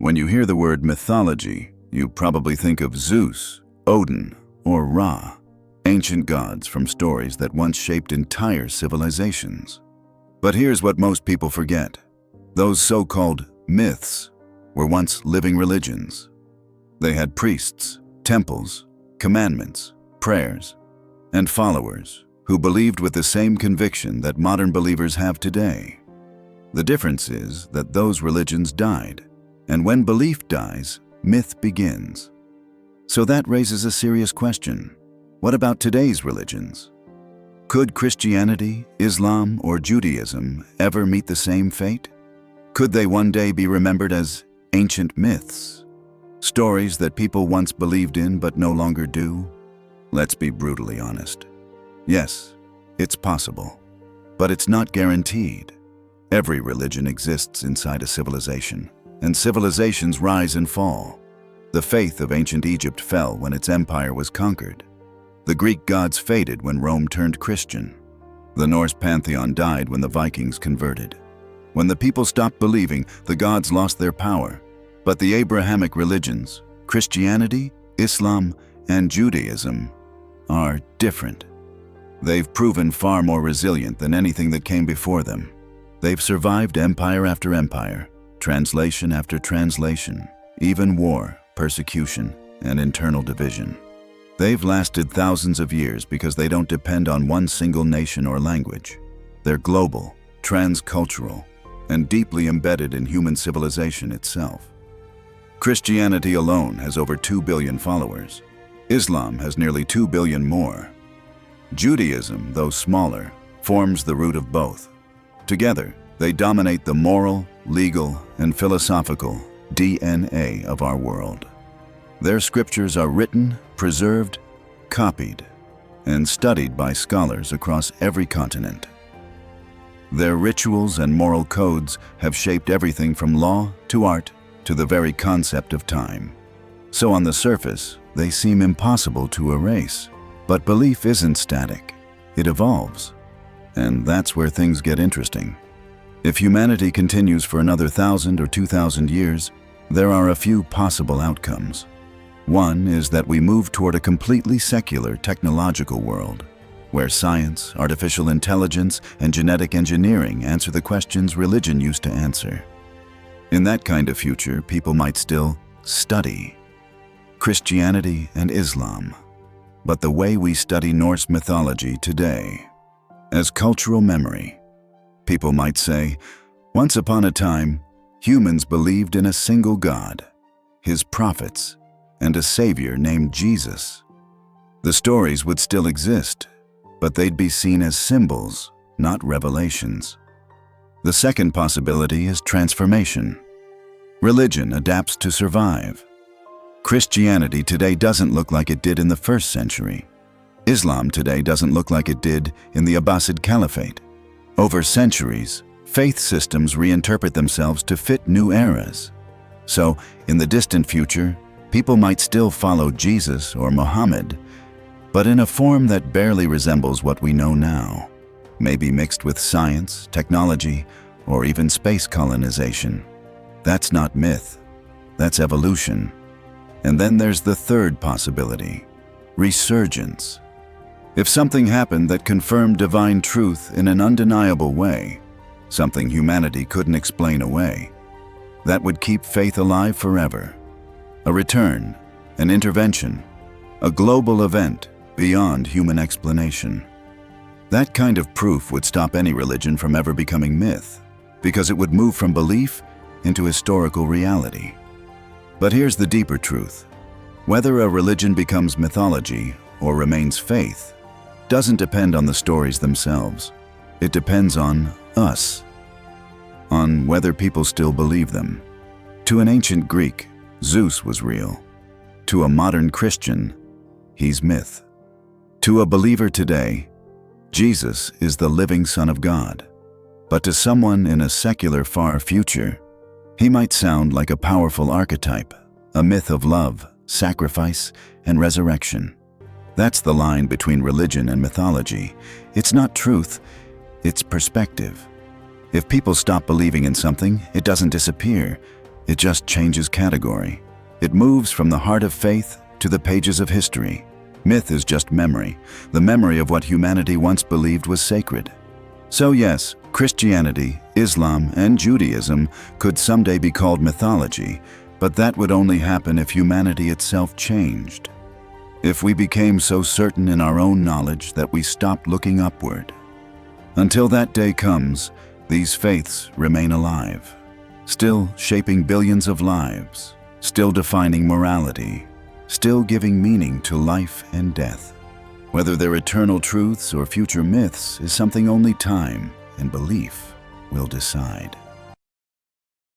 When you hear the word mythology, you probably think of Zeus, Odin, or Ra, ancient gods from stories that once shaped entire civilizations. But here's what most people forget. Those so-called myths were once living religions. They had priests, temples, commandments, prayers, and followers who believed with the same conviction that modern believers have today. The difference is that those religions died, and when belief dies, myth begins. So that raises a serious question. What about today's religions? Could Christianity, Islam, or Judaism ever meet the same fate? Could they one day be remembered as ancient myths? Stories that people once believed in but no longer do? Let's be brutally honest. Yes, it's possible, but it's not guaranteed. Every religion exists inside a civilization, and civilizations rise and fall. The faith of ancient Egypt fell when its empire was conquered. The Greek gods faded when Rome turned Christian. The Norse pantheon died when the Vikings converted. When the people stopped believing, the gods lost their power. But the Abrahamic religions, Christianity, Islam, and Judaism, are different. They've proven far more resilient than anything that came before them. They've survived empire after empire, translation after translation, even war, persecution, and internal division. They've lasted thousands of years because they don't depend on one single nation or language. They're global, transcultural, and deeply embedded in human civilization itself. Christianity alone has over 2 billion followers. Islam has nearly 2 billion more. Judaism, though smaller, forms the root of both. Together, they dominate the moral, legal, and philosophical DNA of our world. Their scriptures are written, preserved, copied, and studied by scholars across every continent. Their rituals and moral codes have shaped everything from law to art to the very concept of time. So on the surface, they seem impossible to erase. But belief isn't static. It evolves. And that's where things get interesting. If humanity continues for another 1,000 or 2,000 years, there are a few possible outcomes. One is that we move toward a completely secular technological world, where science, artificial intelligence, and genetic engineering answer the questions religion used to answer. In that kind of future, people might still study Christianity and Islam, but the way we study Norse mythology today, as cultural memory. People might say, once upon a time, humans believed in a single God, his prophets, and a savior named Jesus. The stories would still exist, but they'd be seen as symbols, not revelations. The second possibility is transformation. Religion adapts to survive. Christianity today doesn't look like it did in the 1st century. Islam today doesn't look like it did in the Abbasid Caliphate. Over centuries, faith systems reinterpret themselves to fit new eras. So, in the distant future, people might still follow Jesus or Muhammad, but in a form that barely resembles what we know now, maybe mixed with science, technology, or even space colonization. That's not myth. That's evolution. And then there's the third possibility, resurgence. If something happened that confirmed divine truth in an undeniable way, something humanity couldn't explain away, that would keep faith alive forever. A return, an intervention, a global event beyond human explanation. That kind of proof would stop any religion from ever becoming myth, because it would move from belief into historical reality. But here's the deeper truth. Whether a religion becomes mythology or remains faith doesn't depend on the stories themselves. It depends on us, on whether people still believe them. To an ancient Greek, Zeus was real. To a modern Christian, he's myth. To a believer today, Jesus is the living Son of God. But to someone in a secular far future, he might sound like a powerful archetype, a myth of love, sacrifice, and resurrection. That's the line between religion and mythology. It's not truth, it's perspective. If people stop believing in something, it doesn't disappear. It just changes category. It moves from the heart of faith to the pages of history. Myth is just memory, the memory of what humanity once believed was sacred. So yes, Christianity, Islam, and Judaism could someday be called mythology, but that would only happen if humanity itself changed. If we became so certain in our own knowledge that we stopped looking upward. Until that day comes, these faiths remain alive, still shaping billions of lives, still defining morality, still giving meaning to life and death. Whether they're eternal truths or future myths is something only time and belief will decide.